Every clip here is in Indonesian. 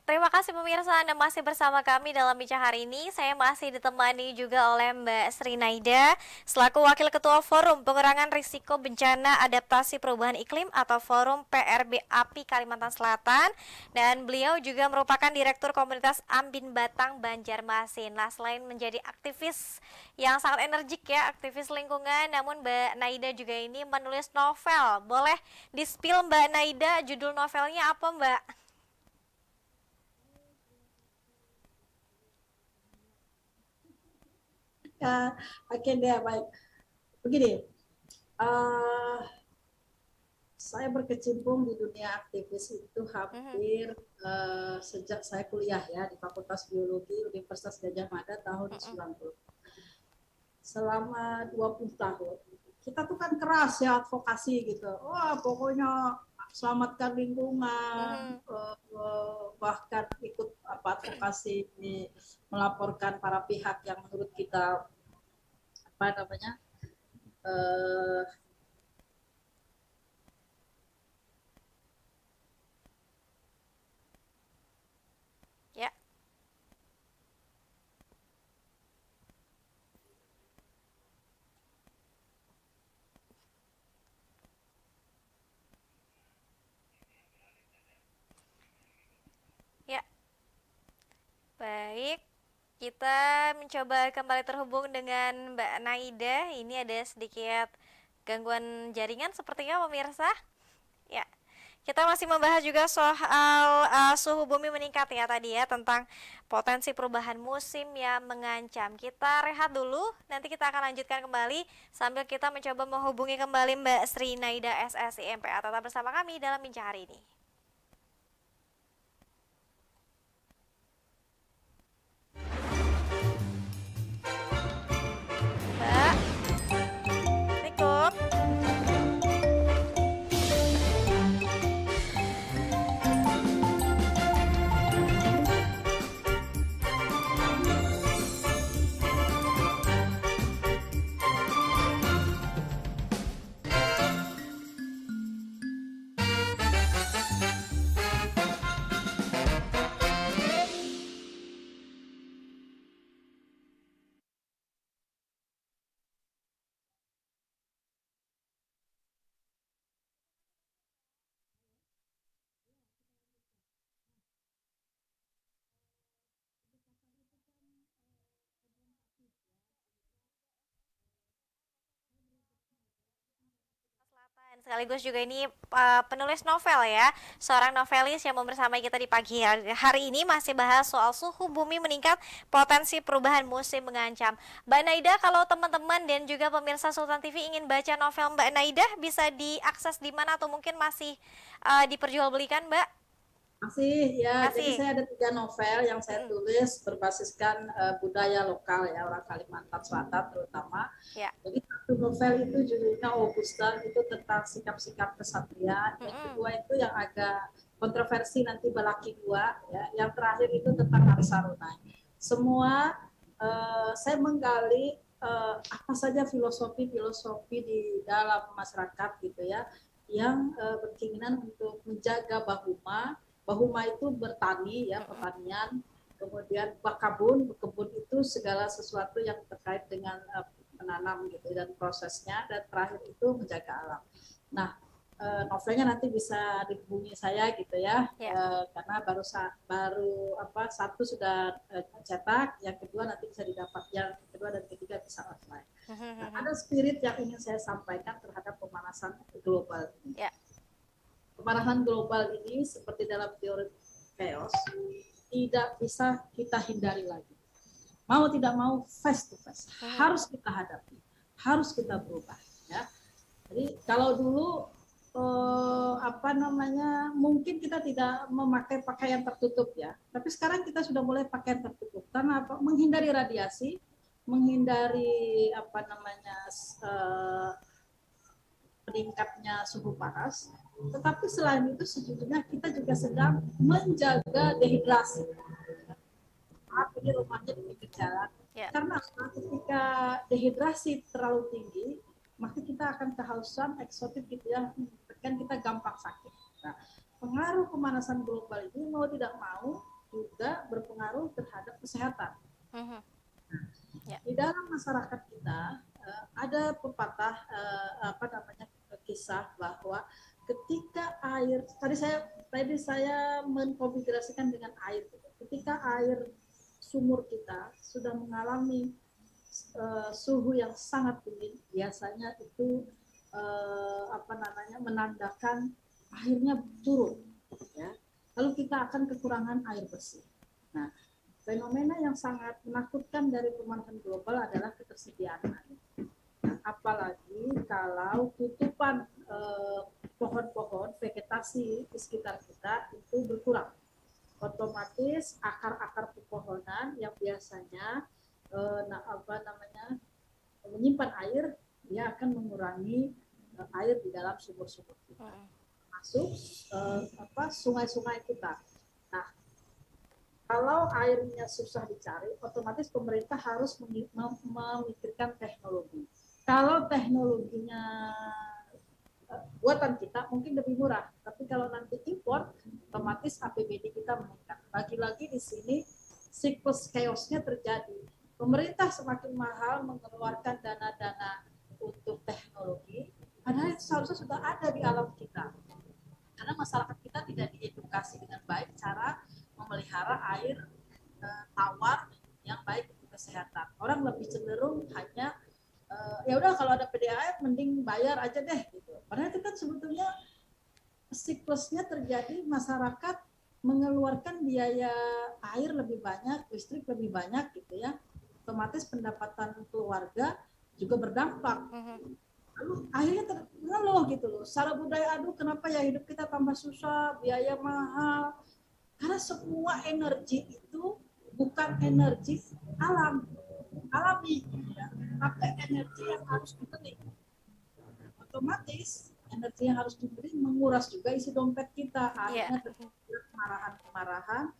terima kasih pemirsa Anda masih bersama kami dalam bincang hari ini. Saya masih ditemani juga oleh Mbak Sri Naida selaku Wakil Ketua Forum Pengurangan Risiko Bencana Adaptasi Perubahan Iklim atau Forum PRB API Kalimantan Selatan, dan beliau juga merupakan Direktur Komunitas Ambin Batang Banjarmasin. Nah, selain menjadi aktivis yang sangat energik ya, aktivis lingkungan, namun Mbak Naida juga ini menulis novel. Boleh di-spill Mbak Naida judul novelnya apa, Mbak? Ya, oke deh, baik. Begini, uh, saya berkecimpung di dunia aktivis itu Mhm. hampir sejak saya kuliah ya di Fakultas Biologi Universitas Gadjah Mada tahun Mhm. 90. Selama 20 tahun, kita tuh kan keras ya advokasi gitu. Wah, pokoknya selamatkan lingkungan, Mhm. bahkan ikut advokasi melaporkan para pihak yang menurut kita apa namanya eh, Ya, ya. Baik. Kita mencoba kembali terhubung dengan Mbak Naida. Ini ada sedikit gangguan jaringan sepertinya pemirsa. Ya. Kita masih membahas juga soal suhu bumi meningkat ya tadi ya, tentang potensi perubahan musim yang mengancam. Kita rehat dulu, nanti kita akan lanjutkan kembali sambil kita mencoba menghubungi kembali Mbak Sri Naida SSI MPA. Tetap bersama kami dalam bincang hari ini. Mbak, Assalamualaikum. Selatan. Sekaligus juga ini penulis novel ya, seorang novelis yang mau bersama kita di pagi hari ini masih bahas soal suhu bumi meningkat, potensi perubahan musim mengancam. Mbak Naida, kalau teman-teman dan juga pemirsa Sultan TV ingin baca novel Mbak Naida, bisa diakses di mana atau mungkin masih diperjualbelikan, Mbak? masih ya, jadi Masih. saya ada 3 novel yang saya Mm-mm. tulis berbasiskan budaya lokal ya orang Kalimantan Selatan terutama. Ya. Jadi satu novel itu judulnya Augustan, itu tentang sikap-sikap kesatria. Yang Mm-mm. kedua itu yang agak kontroversi nanti Balaki Dua ya. Yang terakhir itu tentang Arsarunai. Semua saya menggali apa saja filosofi-filosofi di dalam masyarakat gitu ya yang berkeinginan untuk menjaga bahuma. Bahuma itu bertani ya, Mm-mm. pertanian, kemudian bakabun, berkebun itu segala sesuatu yang terkait dengan menanam gitu dan prosesnya, dan terakhir itu menjaga alam. Nah, novelnya nanti bisa dihubungi saya gitu ya, Ya. karena baru apa satu sudah cetak, yang kedua nanti bisa didapat, yang kedua dan ketiga bisa online. Nah, Mm-mm. ada spirit yang ingin saya sampaikan terhadap pemanasan global ini. Ya. Pemanasan global ini seperti dalam teori chaos tidak bisa kita hindari lagi. Mau tidak mau, face to face Mm-mm. harus kita hadapi, harus kita berubah ya. Jadi kalau dulu apa namanya, mungkin kita tidak memakai pakaian tertutup ya, tapi sekarang kita sudah mulai pakaian tertutup karena apa? Menghindari radiasi, menghindari apa namanya meningkatnya suhu panas. Tetapi selain itu sejujurnya kita juga sedang menjaga dehidrasi. Maaf, ini rumahnya di pinggir jalan. Ya. Karena ketika dehidrasi terlalu tinggi, maka kita akan kehausan eksotik gitu ya, kan kita gampang sakit. Nah, pengaruh pemanasan global ini mau tidak mau juga berpengaruh terhadap kesehatan. Ya. Di dalam masyarakat kita ada pepatah kisah bahwa ketika air tadi saya mengkonfigurasikan dengan air, ketika air sumur kita sudah mengalami suhu yang sangat tinggi, biasanya itu menandakan airnya turun, ya. Lalu kita akan kekurangan air bersih. Nah, fenomena yang sangat menakutkan dari pemanasan global adalah ketersediaan air. Nah, apalagi kalau tutupan pohon-pohon vegetasi di sekitar kita itu berkurang, otomatis akar-akar pepohonan yang biasanya menyimpan air, dia akan mengurangi air di dalam sumur-sumur kita, masuk sungai-sungai kita. Nah, kalau airnya susah dicari, otomatis pemerintah harus memikirkan teknologi. Kalau teknologinya buatan kita mungkin lebih murah, tapi kalau nanti impor, otomatis APBD kita meningkat. Lagi-lagi di sini siklus chaosnya terjadi. Pemerintah semakin mahal mengeluarkan dana-dana untuk teknologi, padahal itu seharusnya sudah ada di alam kita. Karena masyarakat kita tidak diedukasi dengan baik cara memelihara air tawar yang baik untuk kesehatan. Orang lebih cenderung hanya ya udah kalau ada PDAM mending bayar aja deh gitu. Padahal itu kan sebetulnya siklusnya terjadi, masyarakat mengeluarkan biaya air lebih banyak, listrik lebih banyak gitu ya. Otomatis pendapatan keluarga juga berdampak. Lalu akhirnya terlalu gitu loh. Secara budaya, aduh kenapa ya hidup kita tambah susah, biaya mahal. Karena semua energi itu bukan energi alami, ya. Tapi energi yang harus dibeli. Otomatis energi yang harus dibeli menguras juga isi dompet kita. Akhirnya terjadi kemarahan-kemarahan.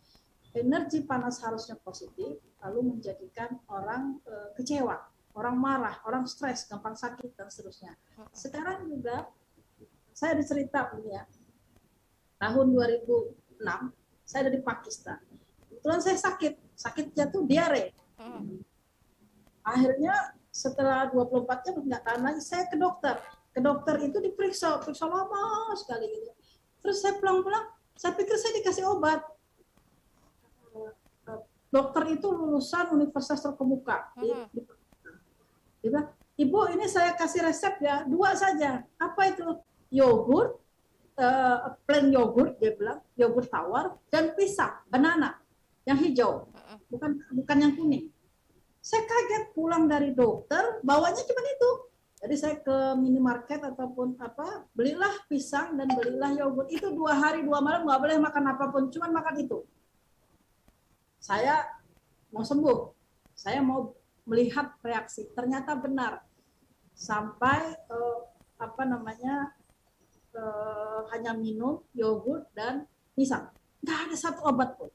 Energi panas harusnya positif, lalu menjadikan orang kecewa, orang marah, orang stres, gampang sakit dan seterusnya. Sekarang juga saya ada cerita ya. Tahun 2006 saya ada di Pakistan. Kebetulan saya sakit jatuh diare. Akhirnya setelah 24 jam nggak tahan lagi, saya ke dokter. Ke dokter itu periksa lama sekali gitu. Terus saya pulang-pulang, saya pikir saya dikasih obat. Dokter itu lulusan universitas terkemuka. Dia bilang, Ibu ini saya kasih resep ya, 2 saja. Apa itu? Yogurt, plain yogurt, dia bilang, yogurt tawar, dan pisang, banana, yang hijau, bukan yang kuning. Saya kaget pulang dari dokter, bawanya cuma itu. Jadi saya ke minimarket ataupun belilah pisang dan belilah yogurt. Itu 2 hari 2 malam nggak boleh makan apapun, cuma makan itu. Saya mau sembuh, saya mau melihat reaksi. Ternyata benar, sampai hanya minum yogurt dan pisang, nggak ada satu obat pun.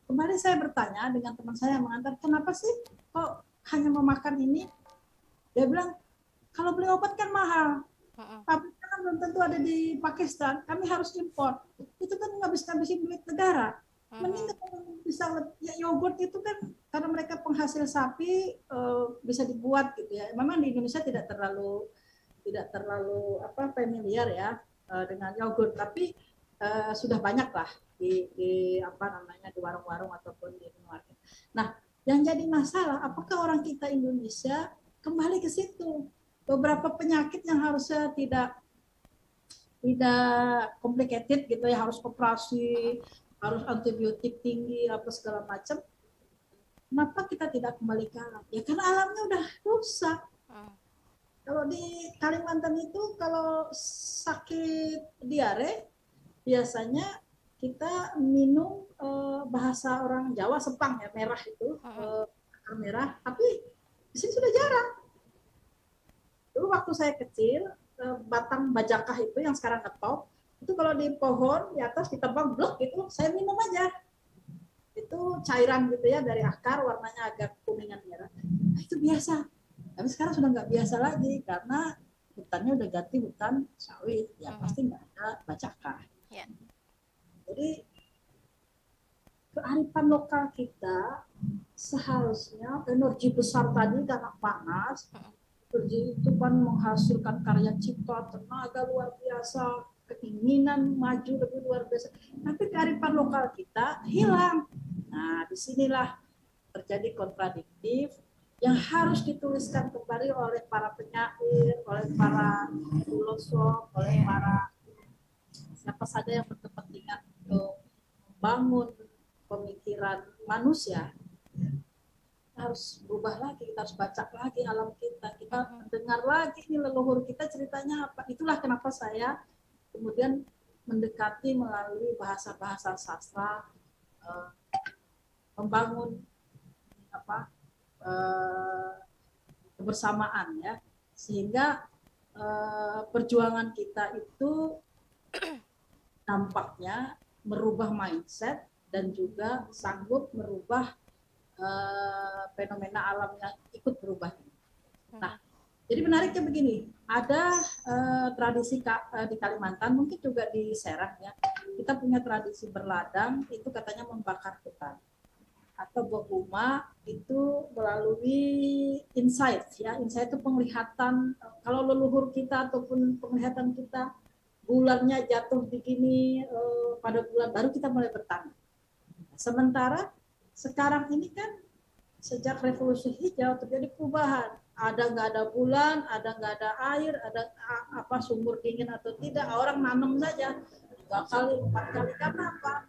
Kemarin saya bertanya dengan teman saya yang mengantar, kenapa sih kok hanya memakan ini? Dia bilang, kalau beli obat kan mahal, pabriknya kan belum tentu ada di Pakistan, kami harus impor. Itu kan ngabis-ngabisin duit negara. Mending bisa ya, yogurt itu kan karena mereka penghasil sapi, bisa dibuat gitu ya. Memang di Indonesia tidak terlalu familiar ya dengan yogurt, tapi sudah banyak lah di warung-warung ataupun di minimarket. Nah, yang jadi masalah, apakah orang kita Indonesia kembali ke situ? Beberapa penyakit yang harusnya tidak complicated gitu ya, harus operasi, harus antibiotik tinggi, apa segala macam. Kenapa kita tidak kembali ke alam? Ya karena alamnya udah rusak. Kalau di Kalimantan itu kalau sakit diare, biasanya kita minum bahasa orang Jawa sepang ya, merah itu, akar merah. Tapi di sini sudah jarang. Dulu waktu saya kecil, batang bajakah itu yang sekarang ketop, itu kalau di pohon di atas ditebang blok gitu, saya minum aja. Itu cairan gitu ya dari akar, warnanya agak kuningan merah. Nah, itu biasa. Tapi sekarang sudah nggak biasa lagi karena hutannya udah ganti hutan sawit, ya pasti nggak ada bajakah. Yeah. Jadi kearifan lokal kita seharusnya energi besar tadi karena panas, energi itu kan menghasilkan karya cipta, tenaga luar biasa, keinginan maju lebih luar biasa. Tapi kearifan lokal kita hilang. Nah, disinilah terjadi kontradiktif yang harus dituliskan kembali oleh para penyair, oleh para filosof, oleh para siapa saja yang berkepentingan untuk membangun pemikiran manusia. Kita harus berubah lagi, kita harus baca lagi alam kita dengar lagi ini leluhur kita ceritanya apa. Itulah kenapa saya kemudian mendekati melalui bahasa-bahasa sastra, membangun kebersamaan ya, sehingga perjuangan kita itu nampaknya merubah mindset dan juga sanggup merubah fenomena alam yang ikut berubah. Nah, jadi menariknya begini, ada tradisi di Kalimantan, mungkin juga di Serang ya, kita punya tradisi berladang, itu katanya membakar hutan atau boguma itu melalui insight ya. Insight itu penglihatan, kalau leluhur kita ataupun penglihatan kita bulannya jatuh begini pada bulan baru kita mulai bertanam. Sementara sekarang ini kan sejak revolusi hijau terjadi perubahan, ada nggak ada bulan, ada nggak ada air, ada sumur dingin atau tidak, orang nanam saja 2 kali 4 kali. Karena apa?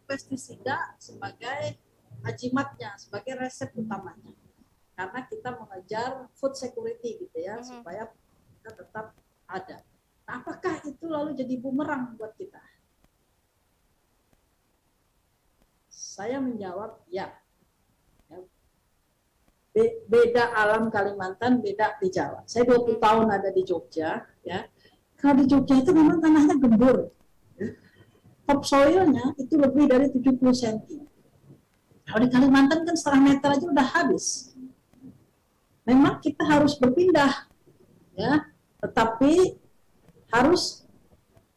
Pestisida sebagai ajimatnya, sebagai resep utamanya. Karena kita mengejar food security gitu ya, supaya kita tetap ada. Nah, apakah itu lalu jadi bumerang buat kita? Saya menjawab ya. Beda alam Kalimantan, beda di Jawa. Saya 20 tahun ada di Jogja ya. Kalau di Jogja itu memang tanahnya gembur. Topsoilnya itu lebih dari 70 cm. Kalau di Kalimantan kan setengah meter aja udah habis. Memang kita harus berpindah, ya, tetapi harus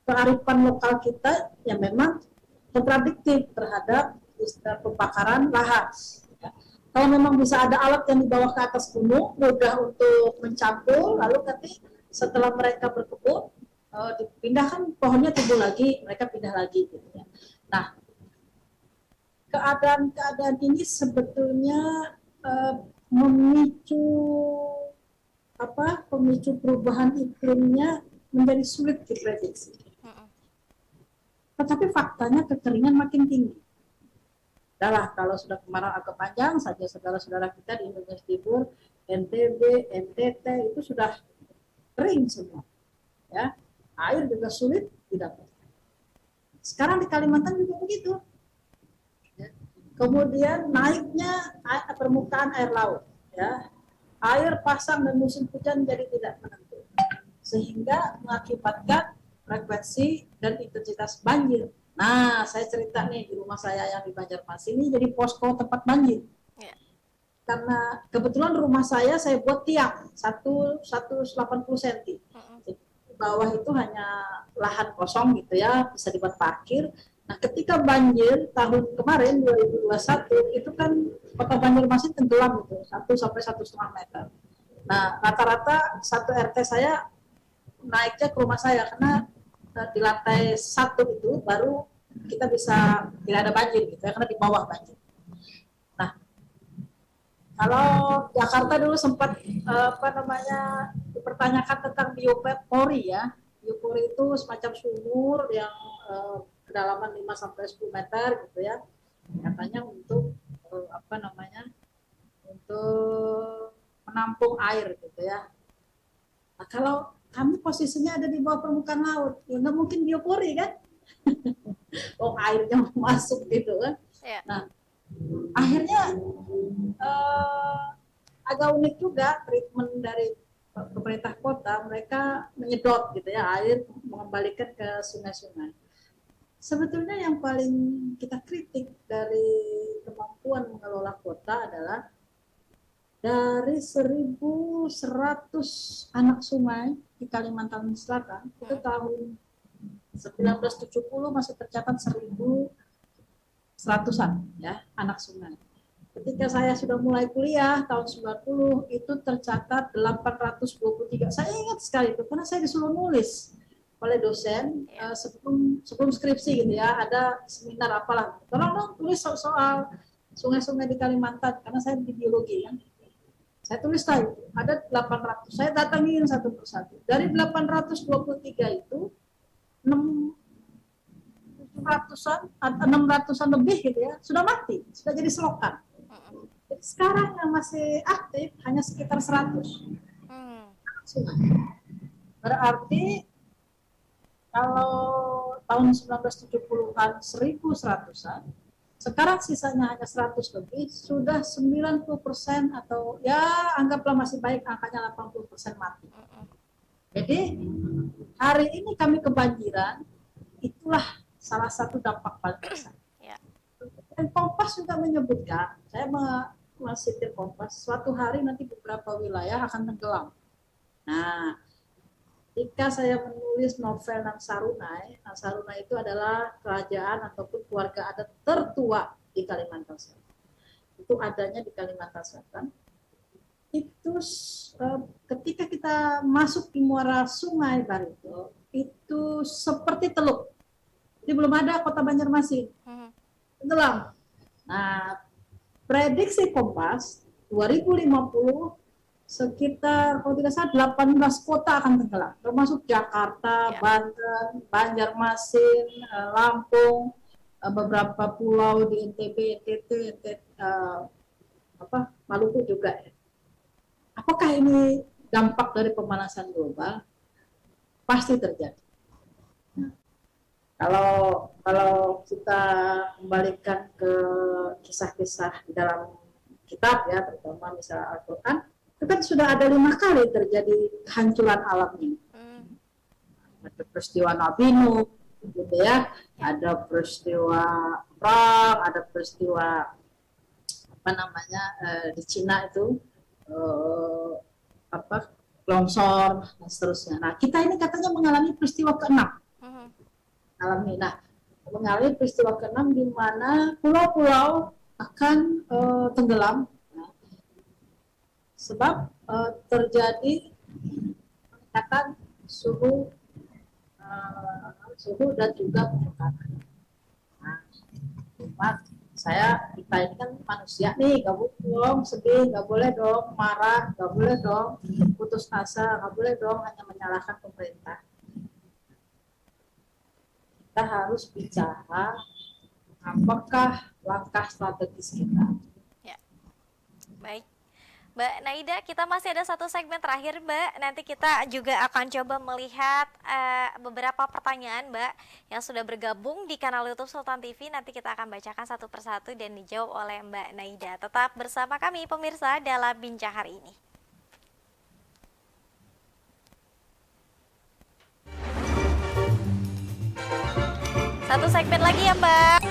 kearifan lokal kita yang memang kontradiktif terhadap istilah pembakaran lahan. Ya. Kalau memang bisa ada alat yang dibawa ke atas gunung, mudah untuk mencampur, lalu nanti setelah mereka berkebun, dipindahkan pohonnya tumbuh lagi, mereka pindah lagi gitu ya. Nah, keadaan ini sebetulnya memicu perubahan iklimnya menjadi sulit diprediksi. Tetapi faktanya kekeringan makin tinggi. Adalah kalau sudah kemarau agak panjang saja saudara-saudara kita di Indonesia Timur, NTB, NTT itu sudah kering semua. Ya. Air juga sulit didapat. Sekarang di Kalimantan juga begitu. Ya. Kemudian naiknya permukaan air laut. Ya. Air pasang dan musim hujan jadi tidak menentu. Sehingga mengakibatkan frekuensi dan intensitas banjir. Nah, saya cerita nih di rumah saya yang di Banjarmasin ini jadi posko tempat banjir. Ya. Karena kebetulan rumah saya buat tiang 180 cm. Bawah itu hanya lahan kosong gitu ya, bisa dibuat parkir. Nah, ketika banjir tahun kemarin 2021 itu kan kota Banjarmasin tenggelam gitu, 1 sampai 1,5 meter. Nah, rata-rata satu RT saya naiknya ke rumah saya karena di lantai 1 itu baru kita bisa tidak ada banjir gitu ya, karena di bawah banjir. Nah, kalau Jakarta dulu sempat dipertanyakan tentang biopori ya. Biopori itu semacam sumur yang kedalaman 5 sampai 10 meter gitu ya. Katanya untuk untuk menampung air gitu ya. Nah, kalau kami posisinya ada di bawah permukaan laut, ya nggak mungkin biopori kan? Airnya masuk gitu kan. Yeah. Nah, akhirnya agak unik juga treatment dari pemerintah kota, mereka menyedot gitu ya air, mengembalikan ke sungai-sungai. Sebetulnya yang paling kita kritik dari kemampuan mengelola kota adalah dari 1.100 anak sungai di Kalimantan Selatan, itu tahun 1970 masih tercatat 1.000, seratusan ya anak sungai. Ketika saya sudah mulai kuliah tahun 90 itu tercatat 823. Saya ingat sekali itu karena saya disuruh nulis oleh dosen sebelum skripsi gitu ya, ada seminar apalah. Tolong dong tulis soal sungai-sungai di Kalimantan karena saya di biologi kan. Saya tulis tadi ada 800. Saya datangin satu persatu. Dari 823 itu 600-an lebih gitu ya, sudah mati, sudah jadi selokan. Jadi sekarang yang masih aktif hanya sekitar 100. Berarti kalau tahun 1970-an 1100-an, sekarang sisanya hanya 100 lebih, sudah 90% atau ya anggaplah masih baik angkanya 80% mati. Jadi hari ini kami kebanjiran, itulah salah satu dampak paling besar. Dan Kompas juga menyebutkan, saya masih di Kompas, suatu hari nanti beberapa wilayah akan tenggelam. Nah, ketika saya menulis novel Nang Sarunai itu adalah kerajaan ataupun keluarga adat tertua di Kalimantan Selatan. Itu adanya di Kalimantan Selatan. Itu ketika kita masuk di muara Sungai Barito, itu seperti Teluk. Jadi belum ada kota Banjarmasin. Tenggelam. Nah, prediksi Kompas 2050 sekitar kalau tidak salah 18 kota akan tenggelam, termasuk Jakarta, Banten, Banjarmasin, Lampung, beberapa pulau di NTB, NTT, Maluku juga. Apakah ini dampak dari pemanasan global? Pasti terjadi. Kalau kita kembalikan ke kisah-kisah di dalam kitab ya, terutama misalnya Al-Quran, itu kan sudah ada 5 kali terjadi kehancuran alam ini. Ada peristiwa Nabi Nuh, gitu ya, ada peristiwa perang, ada peristiwa di Cina itu longsor dan seterusnya. Nah, kita ini katanya mengalami peristiwa ke-6. Mengalami peristiwa ke-6 di mana pulau-pulau akan tenggelam sebab terjadi peningkatan suhu dan juga permukaan. Nah, kita ini kan manusia nih, gak boleh dong sedih, gak boleh dong marah, gak boleh dong putus asa, gak boleh dong hanya menyalahkan pemerintah. Kita harus bicara apakah langkah strategis kita. Ya, baik. Mbak Naida, kita masih ada satu segmen terakhir, Mbak. Nanti kita juga akan coba melihat beberapa pertanyaan, Mbak, yang sudah bergabung di kanal YouTube Sultan TV. Nanti kita akan bacakan satu persatu dan dijawab oleh Mbak Naida. Tetap bersama kami, pemirsa, dalam Bincang Hari ini. Satu segmen lagi ya, Mbak.